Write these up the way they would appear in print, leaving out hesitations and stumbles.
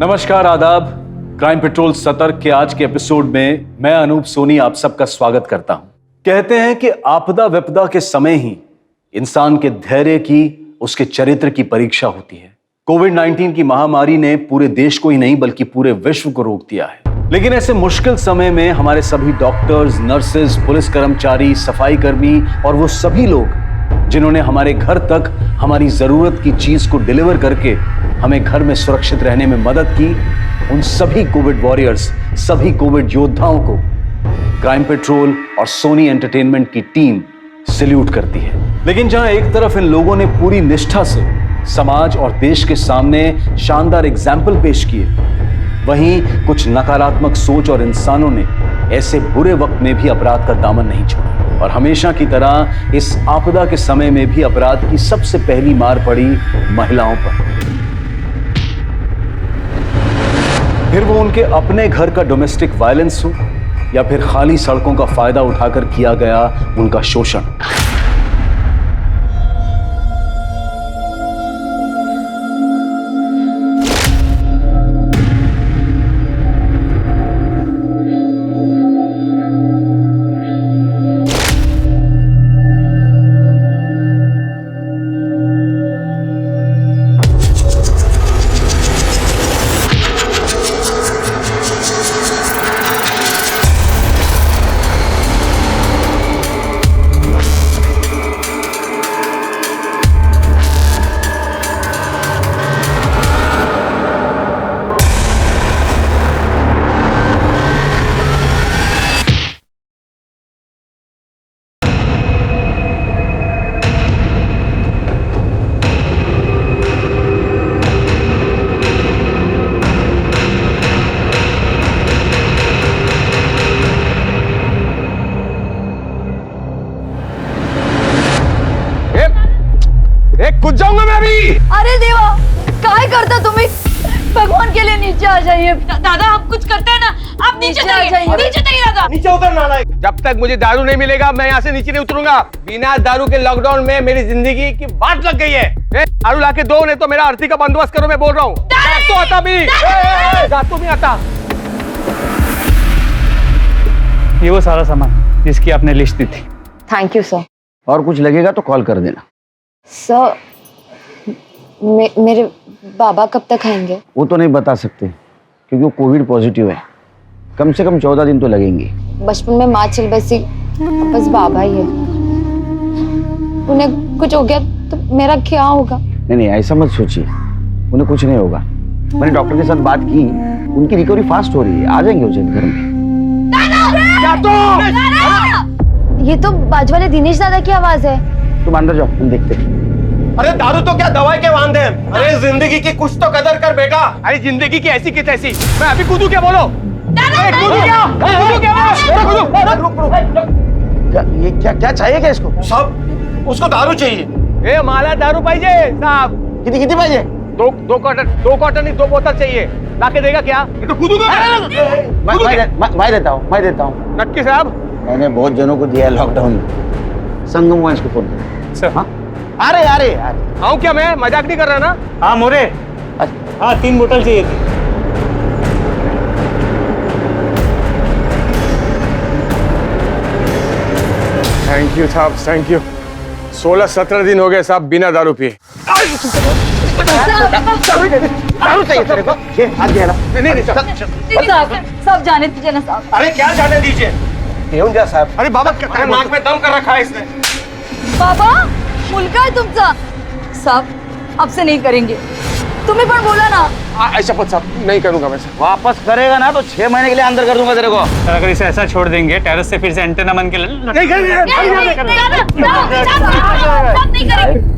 नमस्कार, आदाब। Crime petrol सतर्क के आज के एपिसोड में मैं अनूप सोनी आप सबका स्वागत करता हूं। कहते हैं कि आपदा विपदा के समय ही इंसान के धैर्य की, उसके चरित्र की परीक्षा होती है। कोविड-19 की महामारी ने पूरे देश को ही नहीं बल्कि पूरे विश्व को रोक दिया है। लेकिन ऐसे मुश्किल समय में हमारे सभी डॉक्टर्स, नर्सेज, पुलिस कर्मचारी, सफाई कर्मी और वो सभी लोग जिन्होंने हमारे घर तक हमारी जरूरत की चीज को डिलीवर करके हमें घर में सुरक्षित रहने में मदद की, उन सभी कोविड वॉरियर्स, सभी कोविड योद्धाओं को क्राइम पेट्रोल और सोनी एंटरटेनमेंट की टीम सैल्यूट करती है। लेकिन जहां एक तरफ इन लोगों ने पूरी निष्ठा से समाज और देश के सामने शानदार एग्जाम्पल पेश किए, वहीं कुछ नकारात्मक सोच और इंसानों ने ऐसे बुरे वक्त में भी अपराध का दामन नहीं छोड़ा और हमेशा की तरह इस आपदा के समय में भी अपराध की सबसे पहली मार पड़ी महिलाओं पर। फिर वो उनके अपने घर का डोमेस्टिक वायलेंस हो या फिर खाली सड़कों का फायदा उठाकर किया गया उनका शोषण। कुछ जाऊंगा मैं अभी। अरे देवा, काय करता तुम्ही? भगवान के लिए नीचे आ जाइए। दादा हम कुछ करते हैं ना, आप नीचे जाइए। नीचे जाइए दादा। नीचे उतर नालायक। जब तक मुझे दारू नहीं मिलेगा मैं यहाँ से नीचे नहीं उतरूंगा। बिना दारू के लॉकडाउन में मेरी जिंदगी की बाट लग गई है। दारू लाके दो, नहीं तो मेरा आरती का बंदोबस्त करो। मैं बोल रहा हूँ तो आता भी तो नहीं आता। ये वो सारा सामान जिसकी आपने लिस्ट दी थी। Thank you sir. और कुछ लगेगा तो कॉल कर देना। सर मेरे बाबा कब तक आएंगे? वो तो नहीं बता सकते क्योंकि वो कोविड पॉजिटिव है। कम से कम 14 दिन तो लगेंगे। बचपन में माँ चल बसी, बस बाबा ही है। उन्हें कुछ हो गया तो मेरा क्या होगा? नहीं ऐसा मत सोचिए, उन्हें कुछ नहीं होगा। मैंने डॉक्टर के साथ बात की, उनकी रिकवरी फास्ट हो रही है। आ जाएंगे वो जल्द घर में। ये तो बाजू वाले दिनेश दादा की आवाज है। तुम अंदर जाओ, हम देखते हैं। अरे दारू तो क्या दवाई के वांदे हैं। अरे जिंदगी की कुछ तो कदर कर बेटा। अरे जिंदगी की ऐसी की तैसी। मैं अभी कूदू क्या? बोलो ये क्या चाहिए क्या इसको? सब उसको दारू चाहिए। ए माला दारू पाइजे साहब। कितनी पाइजे? दो कॉटन नहीं, 2 बोतल चाहिए। लाके देगा क्या? ये तो कूदूगा। मैं देता हूँ। नक्की साहब, मैंने बहुत जनों को दिया है लॉकडाउन में। संगम वाइंस को फोन सर। हाँ? अरे आऊँ क्या? मैं मजाक नहीं कर रहा ना। हाँ मोरे, हाँ 3 बोतल चाहिए थी। थैंक यू साहब, थैंक यू। 16-17 दिन हो गए साहब बिना दारू पिए। दारू चाहिए तेरे को? हाथ दिया ना। नहीं सब जाने दीजिए ना साहब। अरे क्या जाने दीजिए? जा साहब। अरे बाबा नाक में दम कर रखा है इसने। बाबा मुलगा है तुमचा। साहब अब से नहीं करेंगे, तुम्ही पण बोला ना। ऐसा पद साहब नहीं करूंगा मैं। वापस करेगा ना तो 6 महीने के लिए अंदर कर दूंगा तेरे को। सर अगर इसे ऐसा छोड़ देंगे टेरेस से फिर से एंटेना बन के नहीं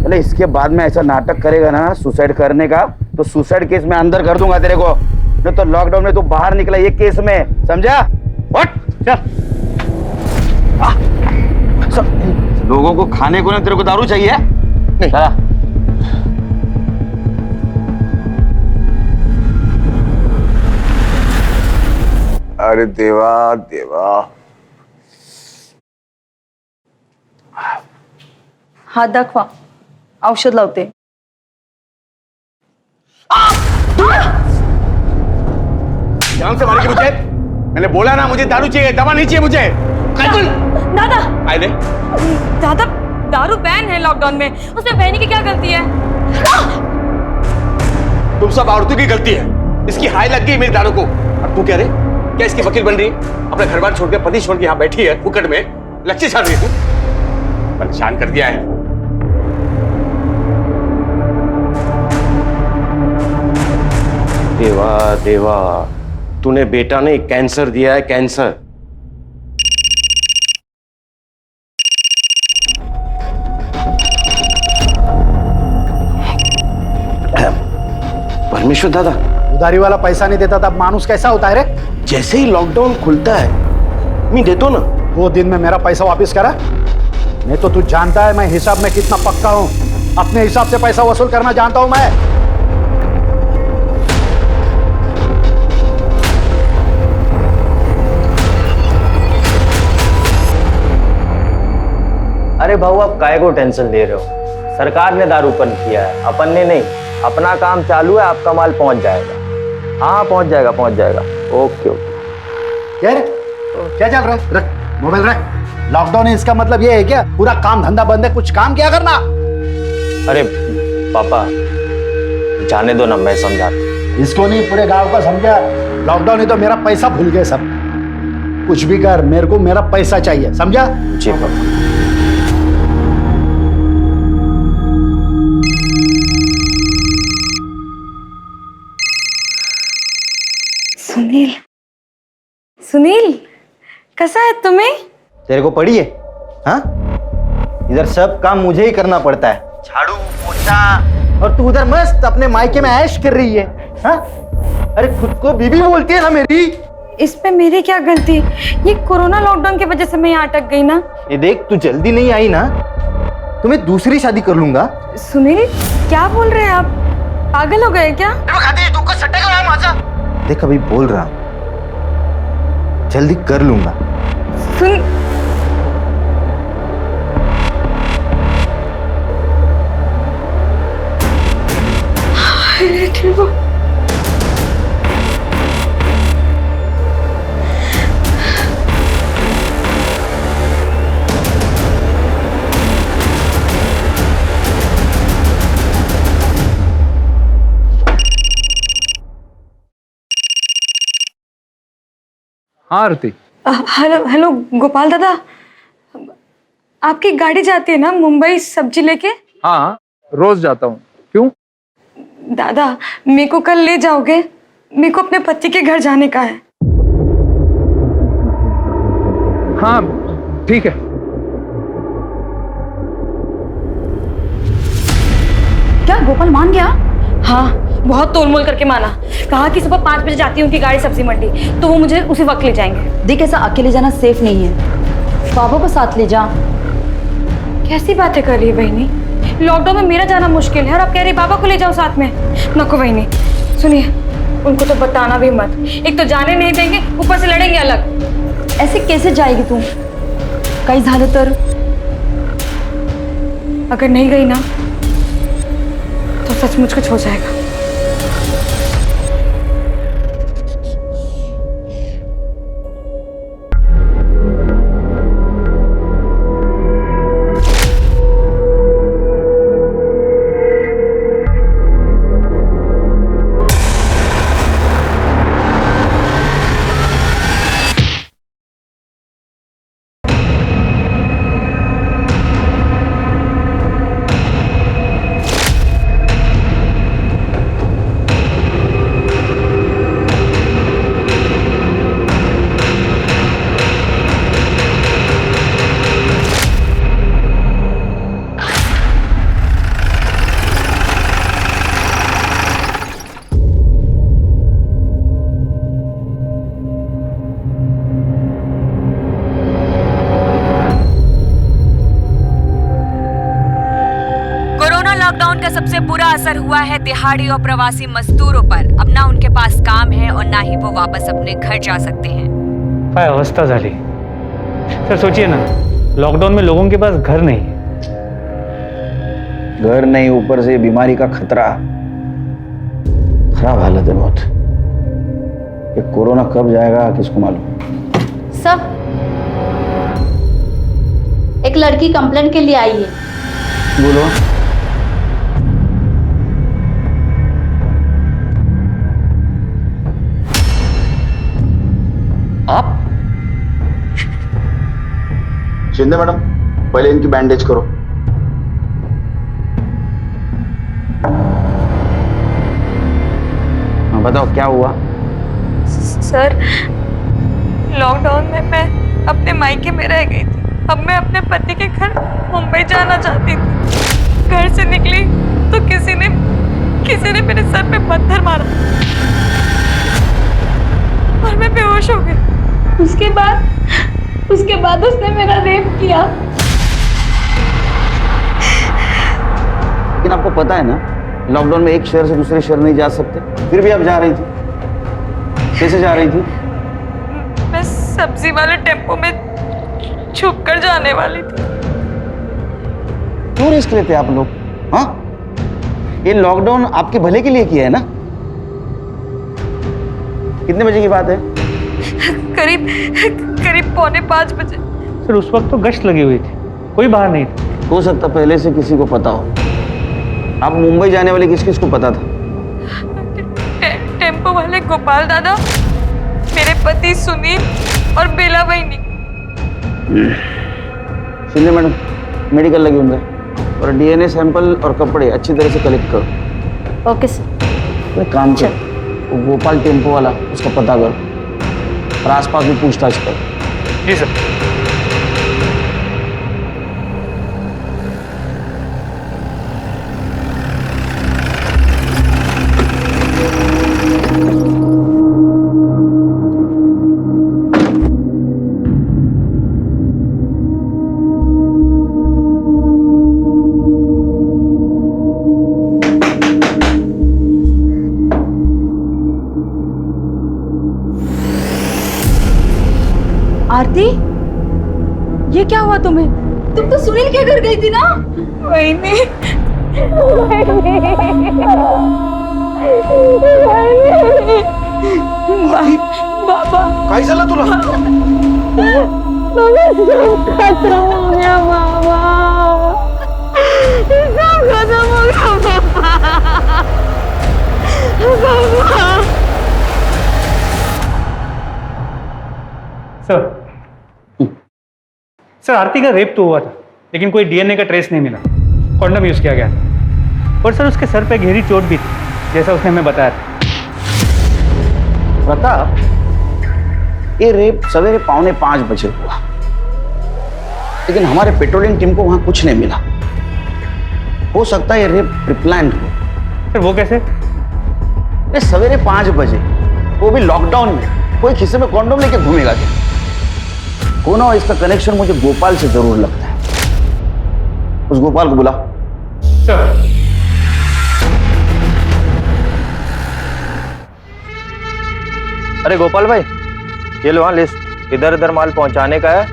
चले, इसके बाद में ऐसा नाटक करेगा ना सुसाइड करने का, तो सुसाइड केस में अंदर कर दूंगा तेरे को। नहीं तो लॉकडाउन में तू बाहर निकला ये केस में, समझा? लोगों को खाने को ना तेरे को दारू चाहिए? नहीं। अरे देवा देवा। हात दाखवा, औषध लावते। जान से मारेगी मुझे? मैंने बोला ना मुझे दारू चाहिए, दवा नहीं चाहिए मुझे। दादा आइले दादा, दारू बैन है लॉकडाउन में, उसमें बहनी की क्या गलती है? तुम सब औरतों की गलती है। इसकी हाय लग गई मेरी दारू को। और तू क्या रे, क्या इसकी वकील बन रही है? अपने घर बार छोड़ के, पति छोड़ के यहाँ बैठी है फुकट में, लक्ष्य छाड़ रही है तू। परेशान कर दिया है। देवा देवा, तूने बेटा ने कैंसर दिया है, कैंसर। परमेश्वर दादा, उधारी वाला पैसा नहीं देता तब मानुस कैसा होता है रे? जैसे ही लॉकडाउन खुलता है मैं देता हूं ना। वो दिन में मेरा पैसा वापस करा। नहीं तो तू जानता है मैं हिसाब में कितना पक्का हूं। अपने हिसाब से पैसा वसूल करना जानता हूं मैं। अरे भाऊ, आप काहे को टेंशन ले रहे हो? सरकार ने दारू बंद किया है, अपन ने नहीं। अपना काम चालू है, आपका माल पहुंच जाएगा। हाँ पहुंच जाएगा, पहुंच जाएगा। Okay okay. क्या रे? क्या चल रहा है? रख मोबाइल रख। लॉकडाउन है इसका मतलब ये है क्या पूरा काम धंधा बंद है, कुछ काम क्या करना? अरे पापा जाने दो ना, मैं समझाता। इसको नहीं पूरे गांव का समझा। लॉकडाउन है तो मेरा पैसा भूल गए सब। कुछ भी कर, मेरे को मेरा पैसा चाहिए, समझा? जी पापा। सुनील, सुनील कैसा है तुम्हें? तेरे को पड़ी है? हाँ, इधर सब काम मुझे ही करना पड़ता है, झाड़ू पोछा, और तू उधर मस्त अपने मायके में ऐश कर रही है। हाँ, अरे खुद को बीबी बोलती है ना मेरी। इसमें मेरी क्या गलती? ये कोरोना लॉकडाउन की वजह से मैं यहाँ अटक गई ना। ये देख, तू जल्दी नहीं आई ना तो मैं दूसरी शादी कर लूंगा। सुनील क्या बोल रहे हैं आप? पागल हो गए क्या? देख अभी बोल रहा हूं, जल्दी कर लूंगा। सुन, ठीक हो? हाँ आरती। हेलो हेलो गोपाल दादा, आपकी गाड़ी जाती है ना मुंबई सब्जी लेके? हाँ रोज जाता हूँ। क्यों? दादा मेरे को कल ले जाओगे? मेरे को अपने पति के घर जाने का है। हाँ ठीक है। क्या गोपाल मान गया? हाँ बहुत तोलमोल करके माना। कहा कि सुबह 5 बजे जाती है उनकी गाड़ी सब्जी मंडी, तो वो मुझे उसी वक्त ले जाएंगे। देख ऐसा अकेले जाना सेफ नहीं है, पापा को साथ ले जा। कैसी बातें कर रही है बहनी? लॉकडाउन में मेरा जाना मुश्किल है और आप कह रही बाबा को ले जाओ साथ में। नको बहनी, सुनिए उनको तो बताना भी मत। एक तो जाने नहीं देंगे, ऊपर से लड़ेंगे अलग। ऐसे कैसे जाएगी तू? काही झालं तर? अगर नहीं गई ना तो सचमुच कुछ हो जाएगा। लॉकडाउन का सबसे बुरा असर हुआ है दिहाड़ी और प्रवासी मजदूरों पर। अब ना उनके पास काम है और ना ही वो वापस अपने घर जा सकते हैं। काय अवस्था झाली सर। सोचिए ना, लॉकडाउन में लोगों के पास घर नहीं है। घर नहीं, ऊपर से बीमारी का खतरा। खराब हालत है बहुत। ये कोरोना कब जाएगा किसको मालूम। सर, एक लड़की कंप्लेंट के लिए आई है। बोलो। आप? शिंदे मैडम, पहले इनकी बैंडेज करो। हाँ बताओ क्या हुआ। सर, लॉकडाउन में मैं अपने मायके में रह गई थी। अब मैं अपने पति के घर मुंबई जाना चाहती थी। घर से निकली तो किसी ने मेरे सर पे पत्थर मारा और मैं बेहोश हो गई। उसके बाद उसने मेरा रेप किया। लेकिन आपको पता है ना, लॉकडाउन में एक शहर से दूसरे शहर नहीं जा सकते, फिर भी आप जा रही थी। कैसे जा रही थी? मैं सब्जी वाले टेम्पो में छुप कर जाने वाली थी। क्यों रिस्क लेते आप लोग? हाँ, ये लॉकडाउन आपके भले के लिए किया है ना। कितने बजे की बात है? करीब 4:45 बजे। सर उस वक्त तो गश्त लगी हुई थी, कोई बाहर नहीं था। हो सकता पहले से किसी को पता हो। आप मुंबई जाने वाले किस किस को पता था? टेम्पो वाले गोपाल दादा, मेरे पति सुनील और बेला बहनी। शिंदे मैडम, मेडिकल लगे होंगे और डीएनए सैंपल और कपड़े अच्छी तरह से कलेक्ट करो। Okay sir. एक काम करो, वो गोपाल टेम्पो वाला, उसका पता करो और आसपास भी पूछताछ करो। जी सर। आरती, ये क्या हुआ तुम्हें? तुम तो सुनील के घर गई थी ना? वही नहीं। बाबा, काय झालं तुला? खत्म हो गया बाबा। सब खत्म हो गया बाबा। सर आरती का रेप तो हुआ था, लेकिन कोई डीएनए का ट्रेस नहीं मिला। कॉन्डम यूज किया गया था। और सर उसके सर पे गहरी चोट भी थी, जैसा उसने हमें बताया था। प्रताप, ये रेप सवेरे 4:45 बजे हुआ, लेकिन हमारे पेट्रोलिंग टीम को वहां कुछ नहीं मिला। हो सकता है ये रेप प्रीप्लान्ड हो। सर वो कैसे? ये सवेरे 5 बजे, वो भी लॉकडाउन में, कोई खिस्से में कॉन्डोम लेके घूमेगा क्या? कौन हो, इसका कनेक्शन मुझे गोपाल से जरूर लगता है। उस गोपाल को बुला। सर अरे गोपाल भाई, ये लो हाँ लिस्ट, इधर इधर माल पहुंचाने का है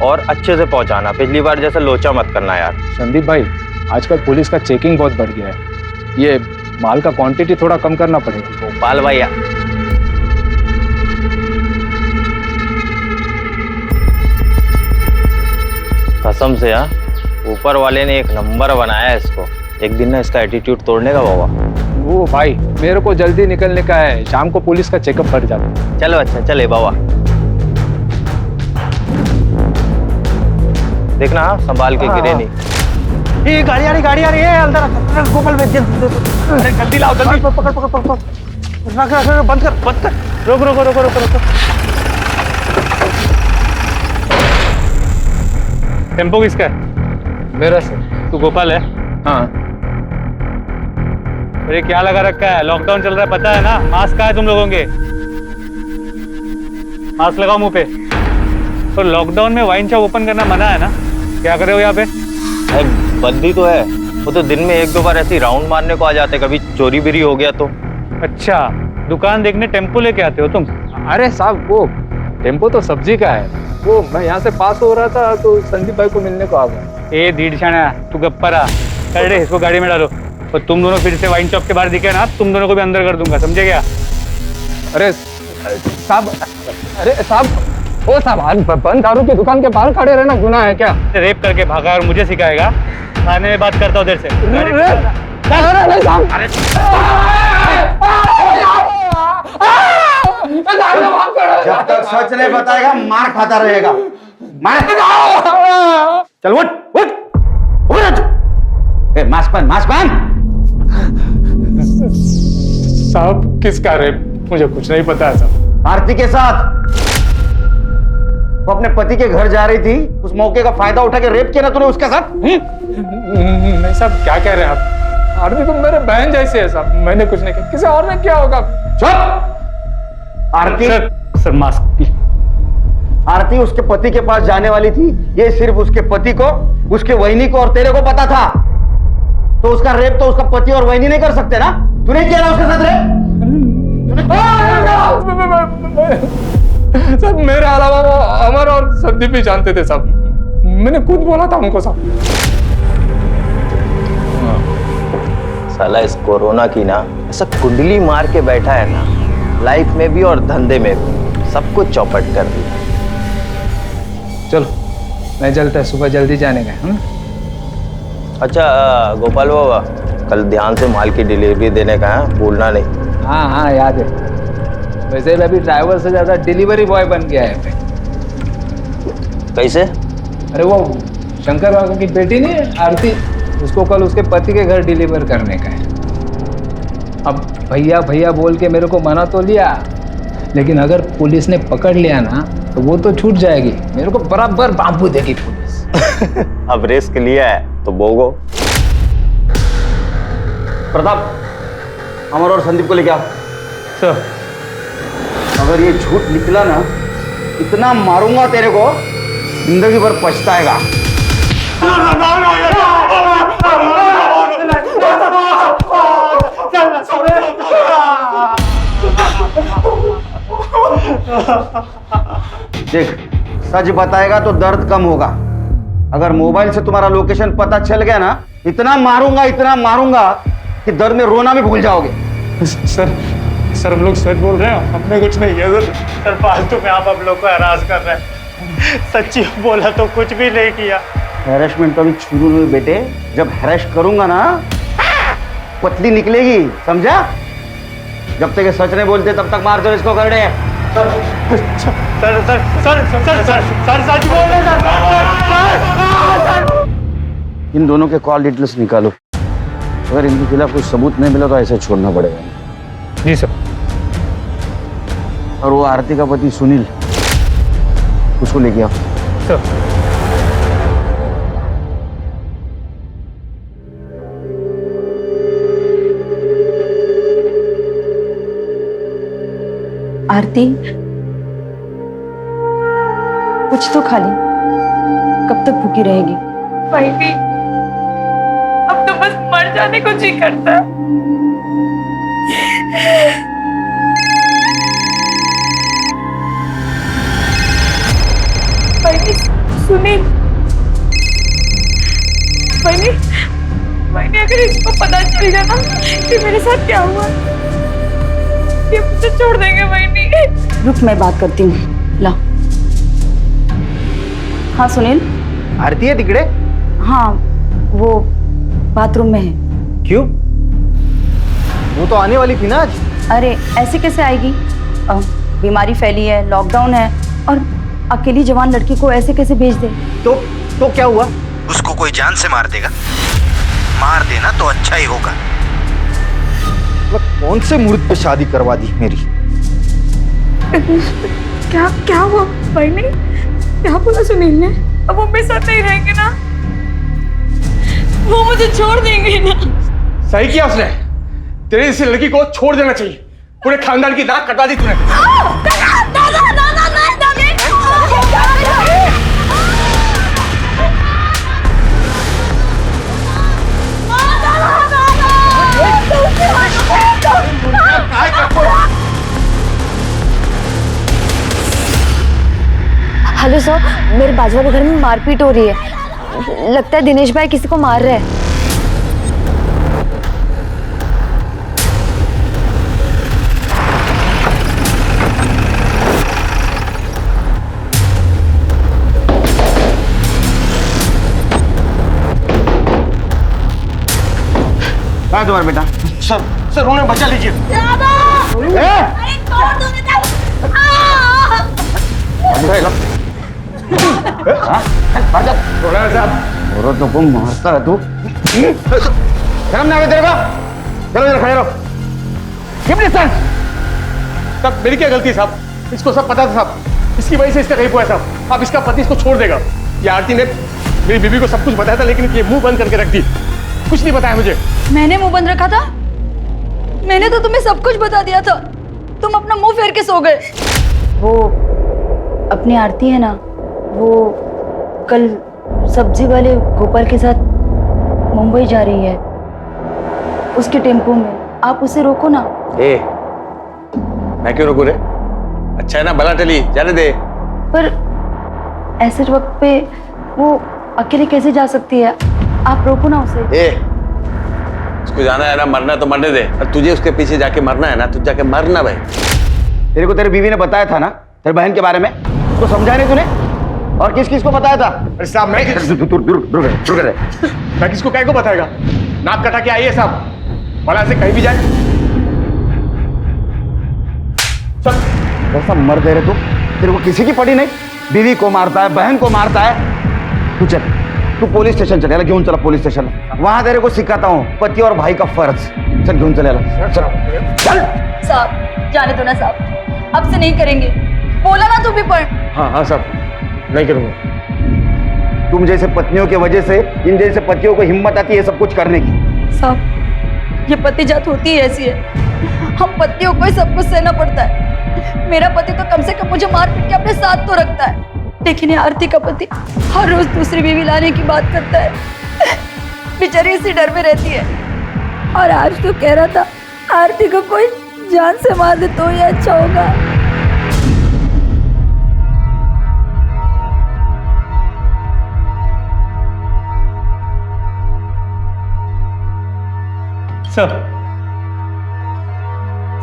और अच्छे से पहुंचाना। पिछली बार जैसा लोचा मत करना यार। संदीप भाई, आजकल पुलिस का चेकिंग बहुत बढ़ गया है। ये माल का क्वांटिटी थोड़ा कम करना पड़ेगा। गोपाल भाई कसम से हाँ, ऊपर वाले ने एक नंबर बनाया है इसको। एक दिन ना इसका एटीट्यूड तोड़ने का बाबा। वो भाई, मेरे को जल्दी निकलने का है, शाम को पुलिस का चेकअप पड़ जाता है। चलो अच्छा, चले बाबा। देखना हाँ, संभाल के गिरे नहीं। ये गाड़ी आ रही है। अंदर गोपाल भाई जल्दी लाओ, जल्दी पकड़ बंद कर। रोक। टेम्पो किसका है? मेरा सर। तू गोपाल है? हाँ। अरे क्या लगा रखा है? लॉकडाउन चल रहा है, पता है ना? मास्क कहाँ है तुम लोगों के? मास्क लगाओ मुंह पे। तो लॉकडाउन में वाइन शॉप ओपन करना मना है ना? क्या कर रहे हो यहाँ पे? बंदी तो है, वो तो दिन में 1-2 बार ऐसी राउंड मारने को आ जाते, कभी चोरी बिरी हो गया तो। अच्छा, दुकान देखने टेम्पो लेके आते हो तुम? अरे साहब, वो टेम्पो तो सब्जी का है। वो मैं यहाँ से पास हो रहा था तो संदीप भाई को मिलने को आ गया। ए दीडशाना, तू गप्परा कर दे, इसको गाड़ी में डालो। और तुम दोनों फिर से वाइन शॉप के बाहर दिखे ना, तुम दोनों को भी अंदर कर दूंगा, समझे क्या? अरे साहब, अरे साहब, ओ साहब, आज बंद दारू की दुकान के बाहर खड़े रहना गुनाह है क्या? रेप करके भागा और मुझे सिखाएगा? थाने में बात करता हूँ देर से। जब तक सच नहीं बताएगा मार खाता रहेगा। मार। चल उठ उठ उठ। मास्क पहन, मास्क पहन। साहब किसका रेप? मुझे कुछ नहीं पता है साहब। आरती के साथ वो अपने पति के घर जा रही थी, उस मौके का फायदा उठा के रेप किया ना तूने उसके साथ? नहीं साहब, क्या कह रहे हैं आप? आरती तो मेरे बहन जैसे है साहब, मैंने कुछ नहीं किया। किसी और ने क्या होगा? चुप। आरती सर मास्क। आरती उसके पति के पास जाने वाली थी, ये सिर्फ उसके पति को, उसके वहिनी को और तेरे को पता था। तो उसका रेप तो उसका पति और वहिनी नहीं कर सकते ना? तूने किया ना उसके साथ रेप? सब मेरे अलावा वो अमर और संदीप भी जानते थे साहब। मैंने खुद बोला था उनको साहब। साला इस कोरोना की ना ऐसा कुंडली मार के बैठा है ना, लाइफ में भी और धंधे में भी सब कुछ चौपट कर दिया। चलो मैं चलता है, सुबह जल्दी जाने का। अच्छा गोपाल बाबा, कल ध्यान से माल की डिलीवरी देने का है, भूलना नहीं। हाँ हाँ याद है। वैसे भी अभी ड्राइवर से ज्यादा डिलीवरी बॉय बन गया है मैं। कैसे? अरे वो शंकर बाबू की बेटी नहीं है आरती, उसको कल उसके पति के घर डिलीवर करने का है। अब भैया भैया बोल के मेरे को मना तो लिया, लेकिन अगर पुलिस ने पकड़ लिया ना तो वो तो छूट जाएगी, मेरे को बराबर बांबू देगी पुलिस। अब रिस्क लिया है तो भोगो। प्रताप, अमर और संदीप को लेके आओ। सर अगर ये झूठ निकला ना, इतना मारूंगा तेरे को, जिंदगी भर पछताएगा। देख, सच बताएगा तो दर्द कम होगा। अगर मोबाइल से तुम्हारा लोकेशन पता चल गया ना, इतना मारूंगा कि दर्द में रोना भी भूल जाओगे। सर हम लोग सच बोल रहे हैं, हमने कुछ नहीं किया सर। सर फालतू में आप लोग को हरास कर रहे हैं। सच्ची बोला तो कुछ भी नहीं किया। हैरेसमेंट तो अभी शुरू हुई बेटे, जब हैरेस करूंगा ना पतली निकलेगी, समझा? जब तक ये सच नहीं बोलते तब तक मार दो इसको। कर दे। सर सच बोल रहे सर। इन दोनों के कॉल डिटेल्स निकालो। अगर इनके खिलाफ कोई सबूत नहीं मिला तो ऐसे छोड़ना पड़ेगा। जी सर। और वो आरती का पति सुनील, उसको लेके आओ। सर आरती, कुछ तो खा ली, कब तक भूखी रहेगी? भाई भी अब तो बस मर जाने को जी करता है। भाई सुनील, भाई अगर इसको पता चल गया ना कि मेरे साथ क्या हुआ, ये मुझे छोड़ देंगे। भाई रुक, मैं बात करती हूँ। ला। हाँ सुनील। आरती है तिकड़े? हाँ, वो बाथरूम में है। क्यों? वो तो आने वाली थी ना आज। अरे ऐसे कैसे आएगी? बीमारी फैली है, लॉकडाउन है, और अकेली जवान लड़की को ऐसे कैसे भेज दे? तो क्या हुआ? उसको कोई जान से मार देगा? मार देना तो अच्छा ही होगा। कौन से मुहूर्त पे शादी करवा दी मेरी? क्या हुआ भाई ने? क्या बोला सुनील ने? अब वो मेरे साथ नहीं रहेंगे ना? वो मुझे छोड़ देंगे ना? सही किया उसने। तेरे इस लड़की को छोड़ देना चाहिए। पूरे खानदान की नाक कटा दी तूने। हेलो सर, मेरे बाजू वाले घर में मारपीट हो रही है। लगता है दिनेश भाई किसी को मार रहे हैं। कहाँ है तुम्हारा बेटा? सर उन्हें बचा लीजिए। औरत को मारता है तू? शर्म नहीं आ तेरे को? चलो इधर खड़े रहो। साहब मेरी क्या गलती है साहब? इसको सब पता था साहब, इसकी वजह से इसका रेप हुआ है साहब। अब इसका पति इसको छोड़ देगा। ये आरती ने मेरी बीवी को सब कुछ बताया था, लेकिन ये मुंह बंद करके रख दी, कुछ नहीं बताया मुझे। मैंने मुंह बंद रखा था? मैंने तो तुम्हें सब कुछ बता दिया था, तुम अपना मुंह फेर के सो गए। वो अपनी आरती है ना, वो कल सब्जी वाले गोपाल के साथ मुंबई जा रही है, उसके टेम्पो में। आप उसे रोको ना। मैं क्यों रोकू रे? अच्छा है ना, भला टली, जाने दे। पर ऐसे वक्त पे वो अकेले कैसे जा सकती है? आप रोको ना उसे। उसको जाना है ना, मरना तो मरने दे। और तुझे उसके पीछे जाके मरना है ना, तुझे जाके मरना भाई। तेरे को तेरी बीवी ने बताया था ना तेरी बहन के बारे में, तो समझाया नहीं तूने? और किस किस को बताया था? अरे साहब मैं किसको क्या को बताएगा? नाक कटा के आइए साहब, भला से कहीं भी जाए। ऐसा मर दे रहे तू, तेरे को किसी की पड़ी नहीं? बीवी को मारता है, बहन को मारता है। तू चल, तू पुलिस स्टेशन चले, घेऊन चला पुलिस स्टेशन। वहां तेरे को सिखाता हूँ पति और भाई का फर्ज। चल घेऊन चले, चल। साहब जाने दो ना साहब, अब से नहीं करेंगे। बोला ना तू भी पढ़। हाँ साहब नहीं करूंगा। तुम जैसे पत्नियों की वजह से इन जैसे पतियों को हिम्मत आती है सब कुछ करने की। साहब ये पति जात होती है ऐसी है, हम पतियों को ही सब कुछ सहना पड़ता है। मेरा पति तो कम से कम मुझे मार पीट के अपने साथ तो रखता है, लेकिन ये आरती का पति हर रोज दूसरी बीवी लाने की बात करता है। बेचारी इसी डर में रहती है। और आज तो कह रहा था आरती को कोई जान से मार दे तो ये अच्छा होगा। सर,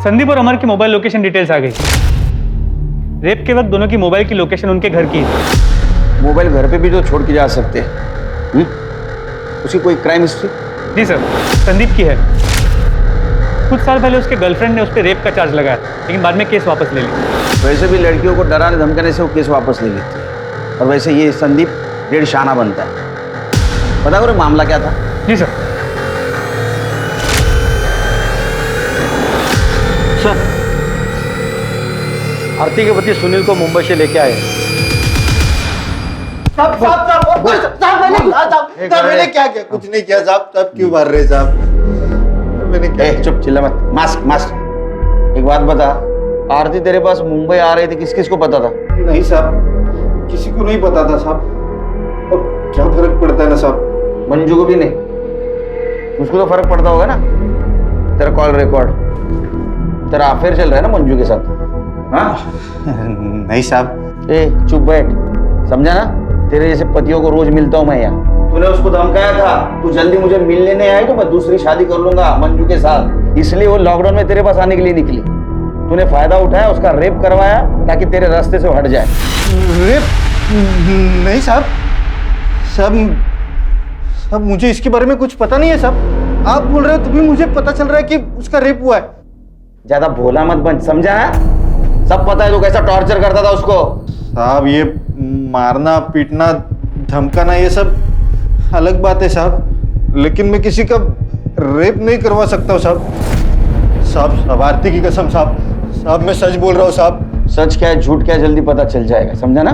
संदीप और अमर की मोबाइल लोकेशन डिटेल्स आ गई। रेप के वक्त दोनों की मोबाइल की लोकेशन उनके घर की है। मोबाइल घर पे भी तो छोड़ के जा सकते हैं। उसकी कोई क्राइम हिस्ट्री? जी सर, संदीप की है। कुछ साल पहले उसके गर्लफ्रेंड ने उस पर रेप का चार्ज लगाया, लेकिन बाद में केस वापस ले लिया। वैसे भी लड़कियों को डराने धमकाने से वो केस वापस ले लेती है। और वैसे ये संदीप डेढ़ शाना बनता है। पता करो मामला क्या था? जी सर। आरती के पति सुनील को मुंबई से लेके आए। मैंने क्या किया? कुछ नहीं किया साहब। तब क्यों मार रहे साहब? मैंने क्या? चुप, चिल्ला मत। मास्क। एक बात बता, आरती तेरे पास मुंबई आ रही थी, किस किस को पता था? नहीं साहब, किसी को नहीं पता था साहब। और क्या फर्क पड़ता है ना साहब? मंजू को भी नहीं? उसको तो फर्क पड़ता होगा ना। तेरा कॉल रिकॉर्ड, तेरा अफेयर चल रहा है ना मंजू के साथ? हाँ? नहीं साहब। चुप बैठ, समझा ना? तेरे जैसे पतियों को रोज मिलता हूं मैं यहाँ। तूने उसको धमकाया था, तू जल्दी मुझे मिलने नहीं आई तो मैं दूसरी शादी कर लूंगा मंजू के साथ, इसलिए वो लॉकडाउन में तेरे पास आने के लिए निकली। तूने फायदा उठाया, उसका रेप करवाया ताकि तेरे रास्ते से हट जाए। रेप? नहीं साहब। सब मुझे इसके बारे में कुछ पता नहीं है साहब। आप बोल रहे हो तो भी मुझे पता चल रहा है कि उसका रेप हुआ है। ज्यादा भोला मत बन, समझा है? सब पता है तू कैसा टॉर्चर करता था उसको। साहब ये मारना पीटना धमकाना ये सब अलग बात है साहब, लेकिन मैं किसी का रेप नहीं करवा सकता हूँ साहब। आरती की कसम साहब, मैं सच बोल रहा हूँ साहब। सच क्या है झूठ क्या है जल्दी पता चल जाएगा, समझा ना?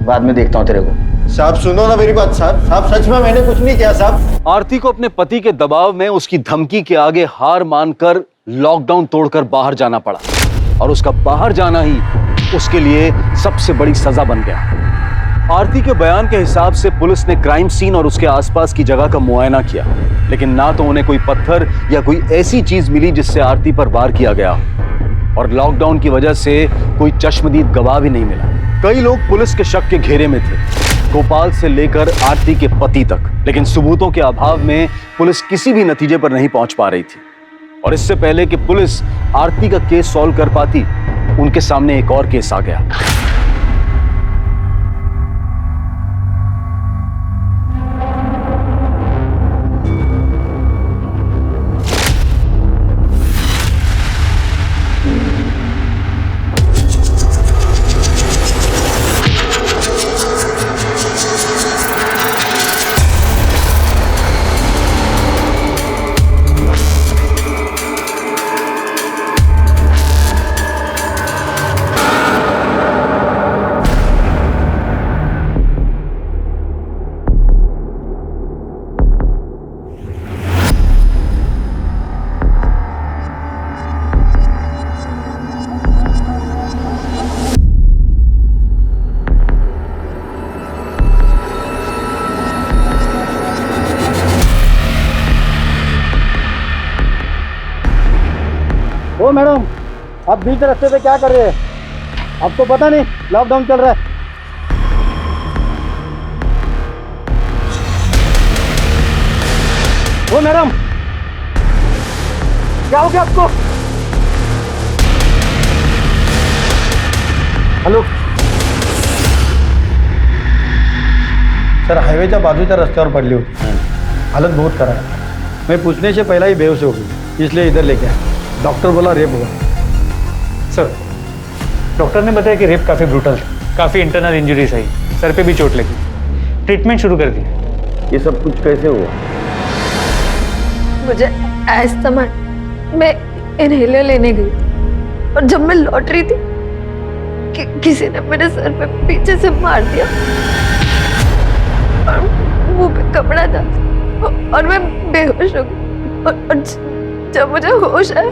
बाद में देखता हूँ तेरे को। साहब सुनो ना मेरी बात साहब। सच में मैंने कुछ नहीं किया साहब। आरती को अपने पति के दबाव में उसकी धमकी के आगे हार मानकर लॉकडाउन तोड़कर बाहर जाना पड़ा, और उसका बाहर जाना ही उसके लिए सबसे बड़ी सजा बन गया। आरती के बयान के हिसाब से पुलिस ने क्राइम सीन और उसके आसपास की जगह का मुआयना किया, लेकिन ना तो उन्हें कोई पत्थर या कोई ऐसी चीज मिली जिससे आरती पर वार किया गया, और लॉकडाउन की वजह से कोई चश्मदीद गवाह भी नहीं मिला। कई लोग पुलिस के शक के घेरे में थे, गोपाल से लेकर आरती के पति तक, लेकिन सबूतों के अभाव में पुलिस किसी भी नतीजे पर नहीं पहुंच पा रही थी। और इससे पहले कि पुलिस आरती का केस सॉल्व कर पाती, उनके सामने एक और केस आ गया। ओ मैडम, आप बीच रास्ते पे क्या कर रहे हैं? आपको पता नहीं लॉकडाउन चल रहा है? ओ मैडम, क्या हो गया आपको? हॅलो सर, हायवेच्या बाजूच्या रस्त्यावर पडली होती, हालत बहुत खराब है। मैं पूछने से पहला ही बेहोश हो गई, इसलिए इधर लेके आया। डॉक्टर बोला रेप हुआ। सर, डॉक्टर ने बताया कि रेप काफ़ी ब्रूटल था, काफ़ी इंटरनल इंजरीज आई, सर पे भी चोट लगी, ट्रीटमेंट शुरू कर दी। ये सब कुछ कैसे हुआ? मुझे अस्थमा, मैं इनहेलर लेने गई थी और जब मैं लौट रही थी किसी ने मेरे सर पे पीछे से मार दिया और मुंह पे कपड़ा था और मैं बेहोश हो गई। और जब मुझे होश आया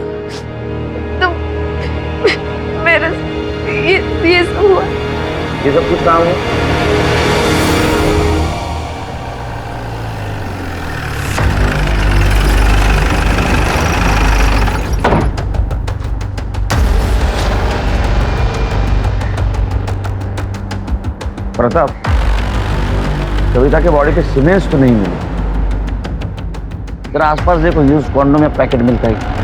तो मेरे ये सब हुआ। ये सब कुछ काम है? प्रताप, कविता के बॉडी पे सीमेंट्स तो नहीं मिले। जरा आसपास देखो, यूज कॉन्डोम या पैकेट मिलता है।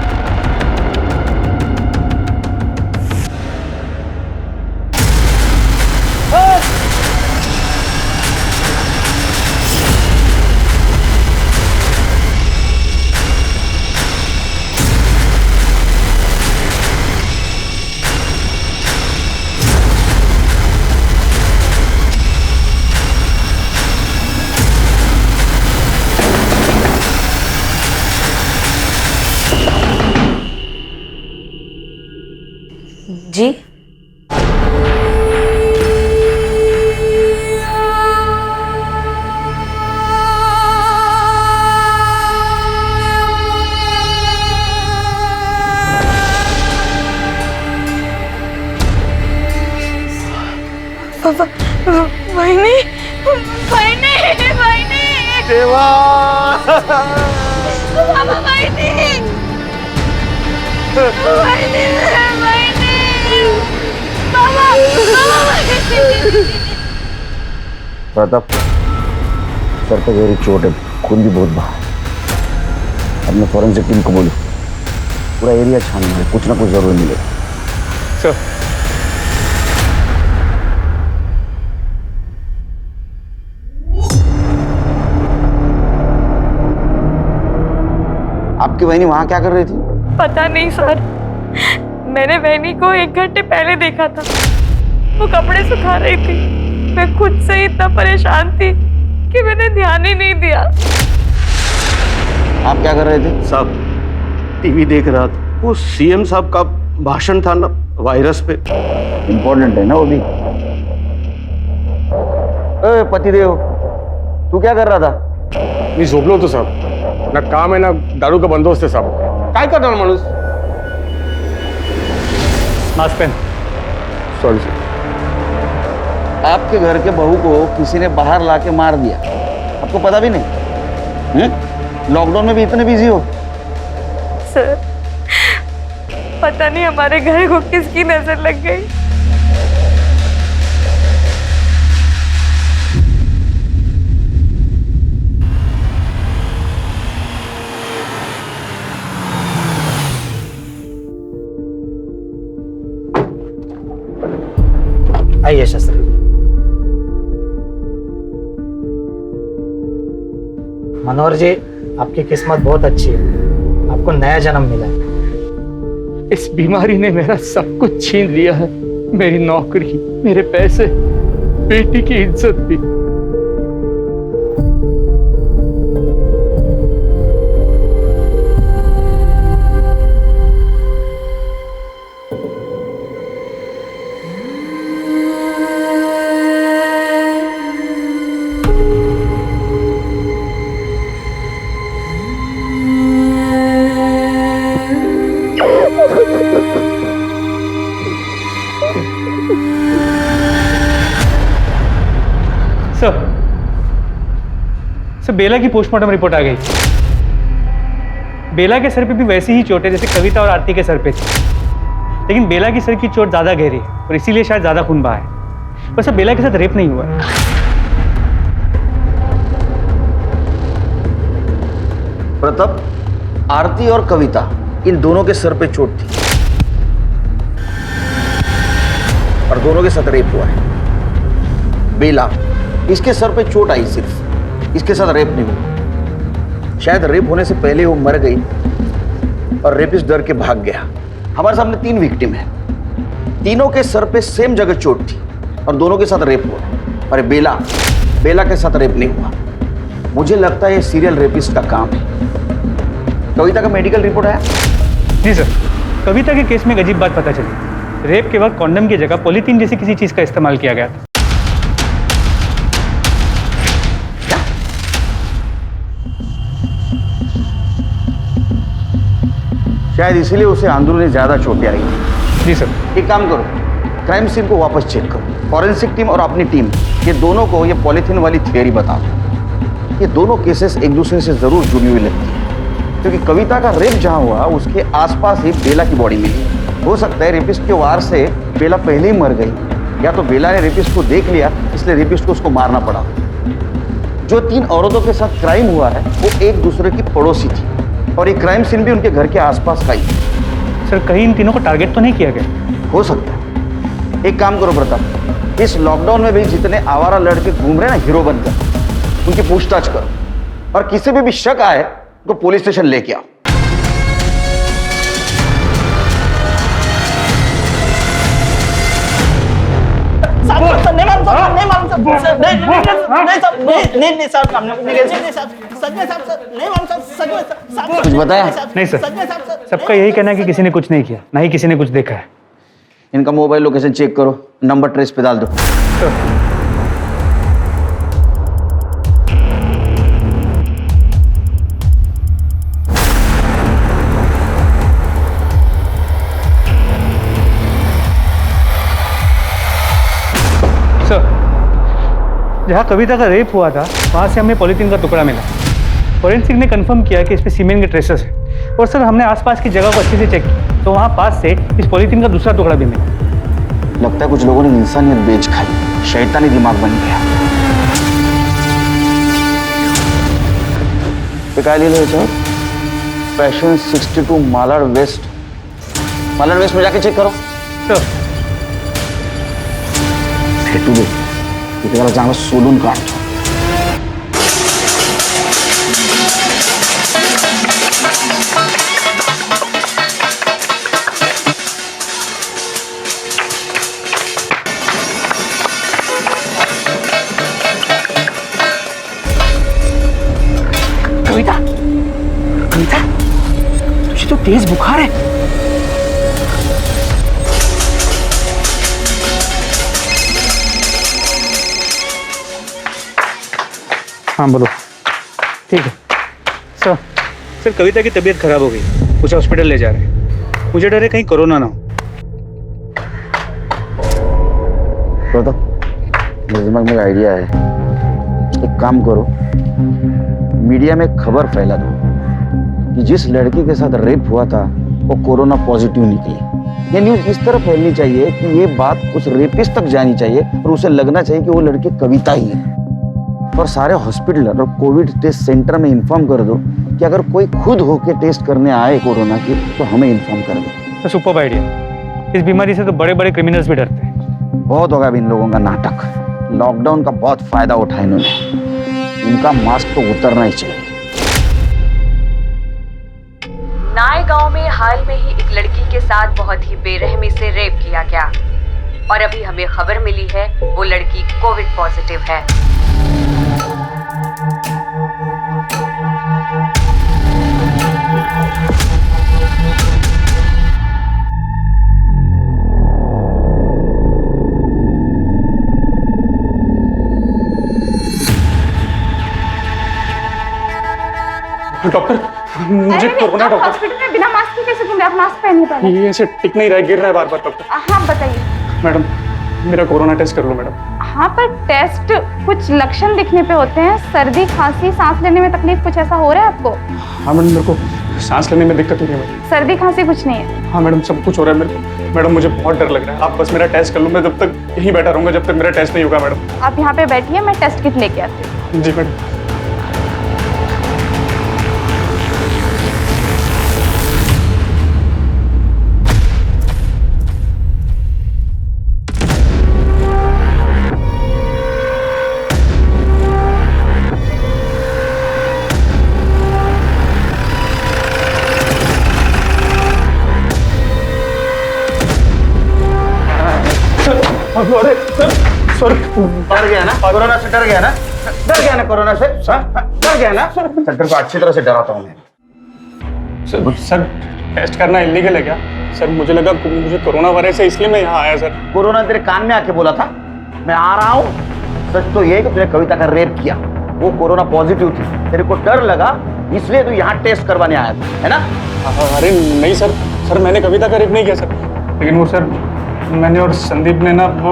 जी वहीनी, वहीनी, वहीनी, देवा, बाबा वहीनी, वहीनी, वहीनी, बाबा, बाबा वहीनी। प्रताप, सर पे गहरी चोट है, खून भी बहुत बहा है। अब मैं फॉरेंसिक टीम को बोलूं, पूरा एरिया छानना है, कुछ ना कुछ जरूर मिलेगा। सर, आपकी बहनी वहां क्या कर रही थी? पता नहीं सर, मैंने बहनी को 1 घंटे पहले देखा था, वो कपड़े सुखा रही थी। मैं खुद से ही इतना परेशान थी कि मैंने ध्यान ही नहीं दिया। आप क्या कर रहे थे? साहब, टीवी देख रहा था, वो सीएम साहब का भाषण था ना वायरस पे। इम्पोर्टेंट है ना वो भी। ए पतिदेव, तू क्या कर रहा था? मी झोपलो होतो साहब, ना काम आहे ना दारू का बंदोबस्त आहे साहब। काय करणार माणूस? मास्क पहन। Sorry sir. आपके घर के बहू को किसी ने बाहर लाके मार दिया, आपको पता भी नहीं? लॉकडाउन में भी इतने बिजी हो? सर, पता नहीं हमारे घर को किसकी नजर लग गई। आइए शास्त्री। मनोहर जी, आपकी किस्मत बहुत अच्छी है, आपको नया जन्म मिला है। इस बीमारी ने मेरा सब कुछ छीन लिया है, मेरी नौकरी, मेरे पैसे, बेटी की इज्जत भी। सर, बेला की पोस्टमार्टम रिपोर्ट आ गई। बेला के सर पे भी वैसी ही चोट है जैसे कविता और आरती के सर पे थी, लेकिन बेला की सर की चोट ज़्यादा गहरी है और इसीलिए शायद ज़्यादा खून बहा है। पर सर बेला के साथ रेप नहीं हुआ है। प्रताप, आरती और कविता इन दोनों के सर पे चोट थी और दोनों के साथ रेप हुआ है। बेला, इसके सर पे चोट आई सिर्फ, इसके साथ रेप नहीं हुआ। शायद रेप होने से पहले वो मर गई और रेपिस्ट डर के भाग गया। हमारे सामने 3 विक्टिम है, तीनों के सर पे सेम जगह चोट थी और दोनों के साथ रेप हुआ। और बेला के साथ रेप नहीं हुआ। मुझे लगता है ये सीरियल रेपिस्ट का काम है। कविता का मेडिकल रिपोर्ट आया? जी सर, कविता के केस में एक अजीब बात पता चली। रेप के वक्त कॉन्डम की जगह पॉलीथीन जैसी किसी चीज का इस्तेमाल किया गया था। शायद इसीलिए उसे अंदरूनी ज्यादा चोटें आई। जी सर। एक काम करो, क्राइम सीन को वापस चेक करो। फॉरेंसिक टीम और अपनी टीम, ये दोनों को ये पॉलीथीन वाली थियरी बताओ। ये दोनों केसेस एक दूसरे से जरूर जुड़ी हुई लगती है, क्योंकि कविता का रेप जहां हुआ उसके आसपास ही बेला की बॉडी मिली। हो सकता है रेपिस्ट के वार से बेला पहले ही मर गई, या तो बेला ने रेपिस्ट को देख लिया इसलिए रेपिस्ट को उसको मारना पड़ा। जो 3 औरतों के साथ क्राइम हुआ है वो एक दूसरे की पड़ोसी थी और ये क्राइम सीन भी उनके घर के आसपास का ही। सर, कहीं इन तीनों को टारगेट तो नहीं किया गया? हो सकता है। एक काम करो प्रताप, इस लॉकडाउन में भी जितने आवारा लड़के घूम रहे हैं ना हीरो बनकर, उनकी पूछताछ करो और किसी पे भी शक आए तो पुलिस स्टेशन लेके आओ। कुछ बताया? नहीं सर, सबका यही कहना है कि किसी ने कुछ नहीं किया, ना ही किसी ने कुछ देखा है। इनका मोबाइल लोकेशन चेक करो, नंबर ट्रेस पे डाल दो। सर, जहाँ कविता का रेप हुआ था वहाँ से हमें पॉलीथीन का टुकड़ा मिला। फॉरेंसिक ने कंफर्म किया कि इसमें सीमेंट के ट्रेसेस हैं और सर हमने आसपास की जगह को अच्छे से चेक किया तो वहाँ पास से इस पॉलीथीन का दूसरा टुकड़ा भी मिला। लगता है कुछ लोगों ने इंसानियत बेच खाई, शैतानी दिमाग बन गया। पैशन 62 मालाड वेस्ट में जाके चेक करो। भेटू दे, इथे त्याला चांगलं सोलून काढतो। कविता, तुझे तो तेज बुखार है। हाँ बोलो। ठीक है सर, कविता की तबीयत खराब हो गई, उसे हॉस्पिटल ले जा रहे हैं। मुझे डर है कहीं कोरोना ना हो। तो मेरे दिमाग में आइडिया है। एक काम करो, मीडिया में खबर फैला दो कि जिस लड़की के साथ रेप हुआ था वो कोरोना पॉजिटिव निकली। ये न्यूज इस तरह फैलनी चाहिए कि ये बात उस रेपिस्ट तक जानी चाहिए और उसे लगना चाहिए कि वो लड़की कविता ही है। और सारे हॉस्पिटल और कोविड टेस्ट सेंटर में इन्फॉर्म कर दो कि अगर कोई खुद होके टेस्ट करने आए कोरोना की तो हमें इन्फॉर्म कर दो। तो सुपर आइडिया। इस बीमारी से तो बड़े बड़े क्रिमिनल्स भी डरते हैं। बहुत होगा अब इन लोगों का नाटक। लॉकडाउन का बहुत फायदा उठाया इन्होंने। इनका मास्क तो उतरना ही चाहिए। नाय गांव में हाल में ही एक लड़की के साथ बहुत ही बेरहमी से रेप किया गया और अभी हमें खबर मिली है वो लड़की कोविड पॉजिटिव है। डॉक्टर, मुझे कोरोना। डॉक्टर, हॉस्पिटल में बिना मास्क के कैसे घूम रहे? आप मास्क पहनिए पहले। ये ऐसे टिक नहीं रहा है, गिर रहा है बार बार। डॉक्टर, हाँ बताइए। मैडम मेरा कोरोना टेस्ट कर लो मैडम। हाँ पर टेस्ट कुछ लक्षण दिखने पे होते हैं, सर्दी, खांसी, सांस लेने में तकलीफ, कुछ ऐसा हो रहा है आपको? हाँ मैडम, मेरे को सांस लेने में दिक्कत हो रही है मैडम। सर्दी खांसी कुछ नहीं है? हाँ मैडम, सब कुछ हो रहा है मेरे को। मैडम मुझे बहुत डर लग रहा है, आप बस मेरा टेस्ट कर लो। मैं जब तक यहीं बैठा रहूंगा जब तक मेरा टेस्ट नहीं होगा मैडम। आप यहाँ पे बैठिए, मैं टेस्ट किट लेके आती हूँ। जी मैडम। अरे सर, सॉरी। डर गया ना कोरोना से? डर गया ना? डर गया ना कोरोना से? डर गया ना? सेंटर को अच्छी तरह से डराता हूँ मैं। सर टेस्ट करना इलीगल है क्या? सर मुझे लगा मुझे कोरोना वायरस है इसलिए मैं यहाँ आया सर। कोरोना तेरे कान में आके बोला था मैं आ रहा हूँ? सच तो ये कि तूने कविता का रेप किया, वो कोरोना पॉजिटिव थी, तेरे को डर लगा इसलिए तू यहाँ टेस्ट करवाने आया था, है ना? अरे नहीं सर, सर मैंने कविता का रेप नहीं किया सर। लेकिन वो सर मैंने और संदीप ने ना वो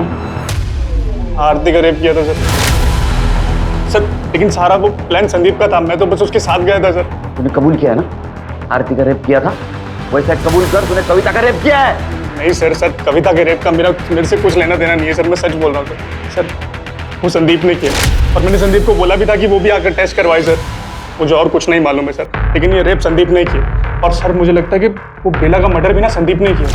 आरती का रेप किया था सर। लेकिन सारा वो प्लान संदीप का था, मैं तो बस उसके साथ गया था सर। तूने कबूल किया है ना आरती का रेप किया था? वैसे कबूल कर, तूने कविता का रेप किया है? नहीं सर, सर कविता के रेप का मेरे से कुछ लेना देना नहीं है सर, मैं सच बोल रहा हूँ सर। वो संदीप ने किया और मैंने संदीप को बोला भी था कि वो भी आकर टेस्ट करवाए सर। मुझे और कुछ नहीं मालूम है सर, लेकिन ये रेप संदीप ने किया। और सर मुझे लगता है कि वो बेला का मर्डर भी ना संदीप ने किया।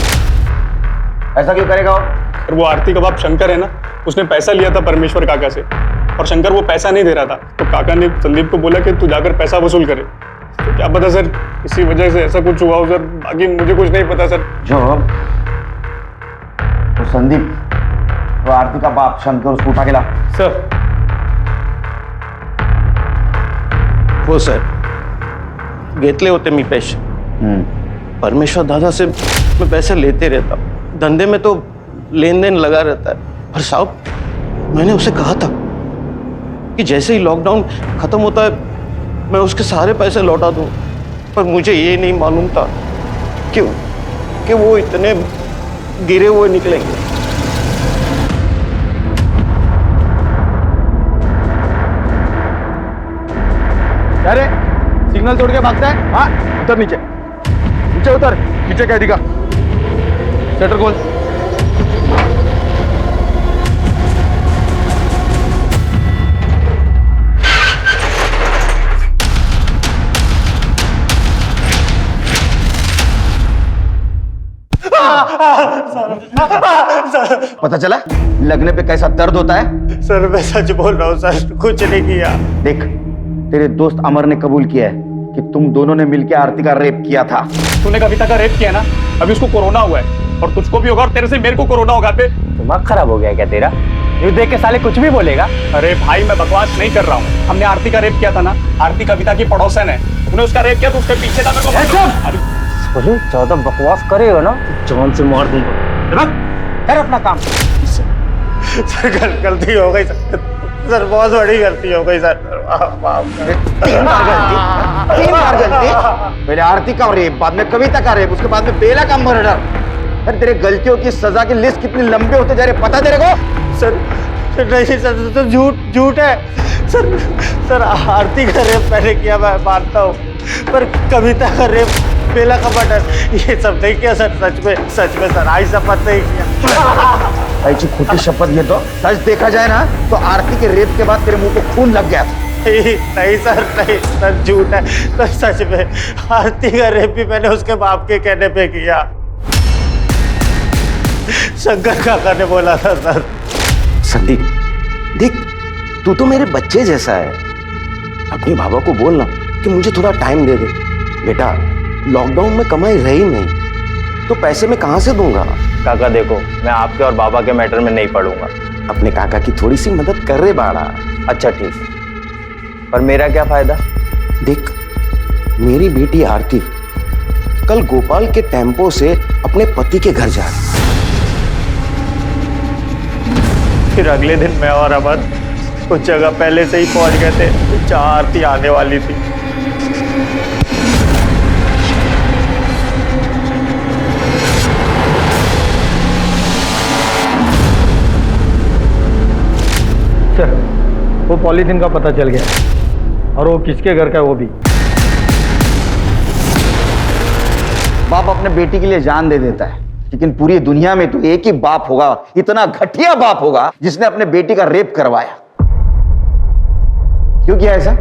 ऐसा क्यों करेगा वो? सर वो आरती का बाप शंकर है ना, उसने पैसा लिया था परमेश्वर काका से और शंकर वो पैसा नहीं दे रहा था, तो काका ने संदीप को बोला कि तू जाकर पैसा वसूल करे। तो क्या पता सर इसी वजह से ऐसा कुछ हुआ हो सर, बाकी मुझे कुछ नहीं पता सर। जो वो संदीप, वो आरती का बाप शंकर, उसको उठा के ला। सर हो सर घेतले होते मी पैसे, परमेश्वर दादा से मैं पैसे लेते रहता, धंधे में तो लेन देन लगा रहता है। पर साहब मैंने उसे कहा था कि जैसे ही लॉकडाउन खत्म होता है मैं उसके सारे पैसे लौटा दूं, पर मुझे ये नहीं मालूम था कि वो इतने गिरे हुए निकलेंगे। अरे सिग्नल तोड़ के भागता है? हाँ उतर, नीचे नीचे उतर, नीचे क्या दिखा? शटर खोल। पता चला लगने पे कैसा दर्द होता है? सर मैं सच बोल रहा हूँ सर, कुछ नहीं किया। देख तेरे दोस्त अमर ने कबूल किया है कि तुम दोनों ने मिलकर आरती का रेप किया था। तूने कविता का रेप किया ना, अभी उसको कोरोना हुआ है और तुझको भी होगा और तेरे से मेरे को कोरोना होगा। पे दिमाग खराब हो गया क्या तेरा? ये देख के साले कुछ भी बोलेगा। अरे भाई मैं बकवास नहीं कर रहा हूँ, हमने आरती का रेप किया था ना, आरती कविता की पड़ोसन है, तूने उसका रेप किया तो उसके पीछे था मेरे को। बोले ज्यादा बकवास करेगा ना जान से मार दूंगा। कर अपना काम। सर गलती हो गई सर, बहुत बड़ी गलती हो गई सर। तीन बार गलती? पहले आरती का रेप, बाद में कविता का रेप, उसके बाद में बेला का मर्डर। अरे तेरे गलतियों की सजा की लिस्ट कितनी लंबी होते जा रही पता तेरे को? सर नहीं सर, तो झूठ है सर। आरती का रेप मैंने किया, मैं मानता हूँ, पर कविता का रेप, बेला का मर्डर, ये सब नहीं किया सर। सच में सर, आई शपथ नहीं किया। ऐसी खोटी शपथ ये तो सच देखा जाए ना तो आरती के रेप के बाद तेरे मुंह पे खून लग गया था। नहीं सर, झूठ है सर। सच में आरती का रेप भी मैंने उसके बाप के कहने पे किया, शंकर काका ने बोला था सर। संदीप देख, तू तो मेरे बच्चे जैसा है, अपने बाबा को बोलना कि मुझे थोड़ा टाइम दे दे। बेटा लॉकडाउन में कमाई रही नहीं तो पैसे मैं कहाँ से दूंगा? काका देखो, मैं आपके और बाबा के मैटर में नहीं पड़ूंगा। अपने काका की थोड़ी सी मदद कर रहे बाड़ा। अच्छा ठीक है, पर मेरा क्या फायदा? देख मेरी बेटी आरती कल गोपाल के टेम्पो से अपने पति के घर जा रही, फिर अगले दिन मैं और अमर उस जगह पहले से ही पहुंच गए थे जहाँ आरती आने वाली थी। सर वो पॉलीथीन का पता चल गया और वो किसके घर का है वो भी। अपने बेटी के लिए जान दे देता है, लेकिन पूरी दुनिया में तो एक ही बाप होगा, इतना घटिया बाप होगा, जिसने अपने बेटी का रेप करवाया। क्यों किया ऐसा?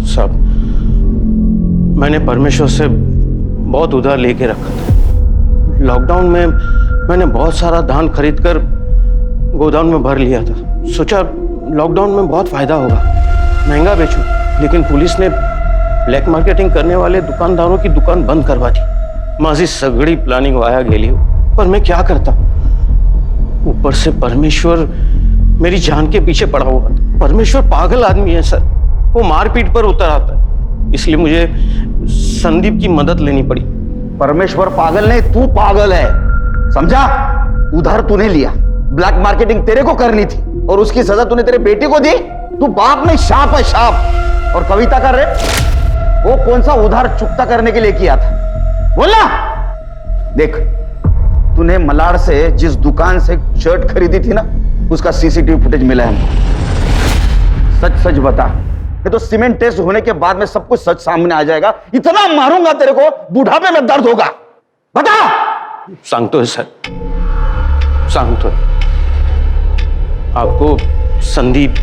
साहब, मैंने परमेश्वर से बहुत उधार लेके रखा था। लॉकडाउन में मैंने बहुत सारा धान खरीद कर गोदाम में भर लिया था। सोचा लॉकडाउन में बहुत फायदा होगा, महंगा बेचूं, लेकिन पुलिस ने ब्लैक मार्केटिंग करने वाले दुकानदारों की दुकान बंद करवा दी। माझी सगड़ी प्लानिंग वाया गेली, पर मैं क्या करता। ऊपर से परमेश्वर मेरी जान के पीछे पड़ा हुआ था। परमेश्वर पागल आदमी है सर, वो मारपीट पर उतर आता है, इसलिए मुझे संदीप की मदद लेनी पड़ी। परमेश्वर पागल नहीं, तू पागल है, समझा? उधार तूने लिया, ब्लैक मार्केटिंग तेरे को करनी थी, और उसकी सजा तूने तेरे बेटे को दी। तू बाप नहीं, शाप है, शाप। और कविता का रेप, वो कौन सा उधार चुकता करने के लिए किया था? बोलना। देख, तूने मलाड से जिस दुकान से शर्ट खरीदी थी ना, उसका सीसीटीवी फुटेज मिला है हमको। सच सच बता, ये तो सीमेंट टेस्ट होने के बाद में सब कुछ सच सामने आ जाएगा। इतना मारूंगा तेरे को, बुढ़ापे में दर्द होगा। बता। सांगतोय सर, सांगतोय। आपको संदीप,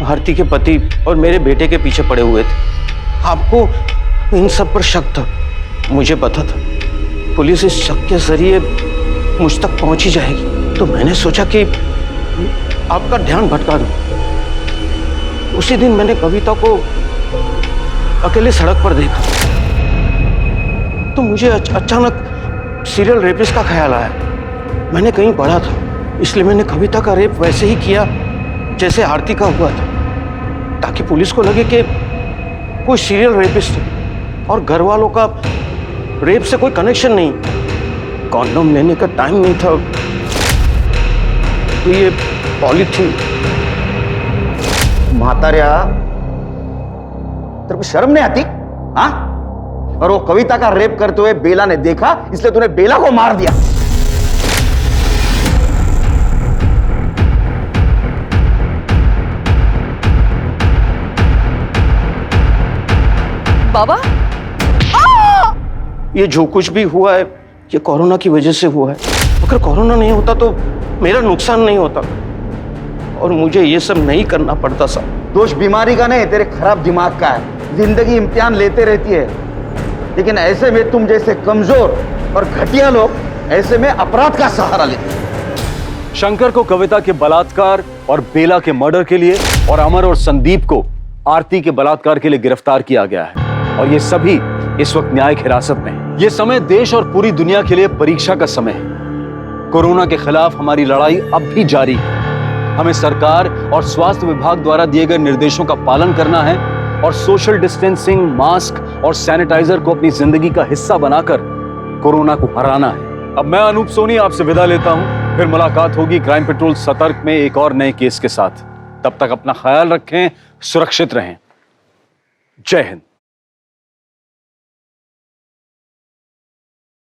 आरती के पति और मेरे बेटे के पीछे पड़े हुए थे। आपको इन सब पर शक था, मुझे पता था पुलिस इस शक के जरिए मुझ तक पहुंच ही जाएगी, तो मैंने सोचा कि आपका ध्यान भटका दूं। उसी दिन मैंने कविता को अकेले सड़क पर देखा, तो मुझे अचानक सीरियल रेपिस्ट का ख्याल आया। मैंने कहीं पढ़ा था, इसलिए मैंने कविता का रेप वैसे ही किया जैसे आरती का हुआ था, ताकि पुलिस को लगे कि कोई सीरियल रेपिस्ट है और घर वालों का रेप से कोई कनेक्शन नहीं। कॉन्डोम लेने का टाइम नहीं था, तो ये पॉलीथीन। मातारिया, तेरे को शर्म नहीं आती? हाँ? और वो कविता का रेप करते हुए बेला ने देखा, इसलिए तूने बेला को मार दिया। बाबा, ये जो कुछ भी हुआ है, ये कोरोना की वजह से हुआ है। अगर कोरोना नहीं होता तो मेरा नुकसान नहीं होता, और मुझे ये सब नहीं करना पड़ता साहब। दोष बीमारी का नहीं, तेरे खराब दिमाग का है। जिंदगी इम्तिहान लेते रहती है, लेकिन ऐसे में तुम जैसे कमजोर और घटिया लोग ऐसे में अपराध का सहारा लेते हैं। शंकर को कविता के बलात्कार और बेला के मर्डर के लिए, और अमर और संदीप को आरती के बलात्कार के लिए गिरफ्तार किया गया है, और ये सभी इस वक्त न्यायिक हिरासत में हैं। ये समय देश और पूरी दुनिया के लिए परीक्षा का समय है। कोरोना के खिलाफ हमारी लड़ाई अब भी जारी है। हमें सरकार और स्वास्थ्य विभाग द्वारा दिए गए निर्देशों का पालन करना है, और सोशल डिस्टेंसिंग, मास्क और सैनिटाइजर को अपनी जिंदगी का हिस्सा बनाकर कोरोना को हराना है। अब मैं अनूप सोनी आपसे विदा लेता हूं, फिर मुलाकात होगी क्राइम पेट्रोल सतर्क में एक और नए केस के साथ। तब तक अपना ख्याल रखें, सुरक्षित रहें। जय हिंद।